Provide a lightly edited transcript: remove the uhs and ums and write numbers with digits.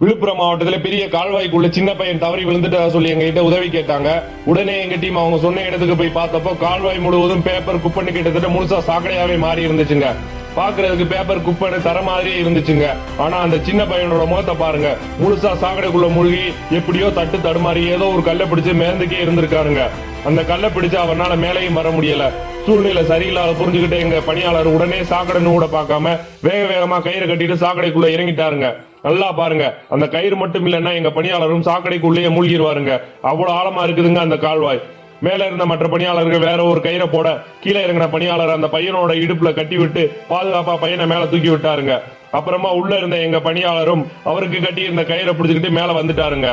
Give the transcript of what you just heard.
விழுப்புரம் மாவட்டத்துல பெரிய கால்வாய்க்குள்ள சின்ன பையன் தவறி விழுந்துட்டா சொல்லி எங்ககிட்ட உதவி கேட்டாங்க. உடனே எங்க டீம் அவங்க சொன்ன இடத்துக்கு போய் பார்த்தப்போ கால்வாய் முழுவதும் பேப்பர் குப்பன்னு கிட்டத்தட்ட முழுசா சாக்கடையாவே மாறி இருந்துச்சுங்க. பாக்குறதுக்கு பேப்பர் குப்பன்னு தர மாதிரியே இருந்துச்சுங்க. ஆனா அந்த சின்ன பையனோட முகத்தை பாருங்க, முழுசா சாக்கடைக்குள்ள மூழ்கி எப்படியோ தட்டு தடுமாறி ஏதோ ஒரு கல்லை பிடிச்சு மேந்துக்கே இருந்திருக்காருங்க. அந்த கல்லை பிடிச்சு அவனால மேலையும் வர முடியல. சூழ்நிலை சரியில்லாத புரிஞ்சுக்கிட்டு எங்க பணியாளர் உடனே சாக்கடைன்னு கூட பார்க்காம வேக வேகமா கயிறை கட்டிட்டு சாக்கடைக்குள்ள இறங்கிட்டாருங்க. நல்லா பாருங்க, அந்த கயிறு மட்டும் இல்லைன்னா எங்க பணியாளரும் சாக்கடைக்குள்ளேயே மூழ்கிடுவாருங்க. அவ்வளவு ஆழமா இருக்குதுங்க அந்த கால்வாய். மேல இருந்த மற்ற பணியாளர்கள் வேற ஒரு கயிறை போட கீழே இறங்கின பணியாளர் அந்த பையனோட இடுப்புல கட்டி விட்டு பாதுகாப்பா பையனை மேல தூக்கி விட்டாருங்க. அப்புறமா உள்ள இருந்த எங்க பணியாளரும் அவருக்கு கட்டி இருந்த கயிறை பிடிச்சுக்கிட்டு மேல வந்துட்டாருங்க.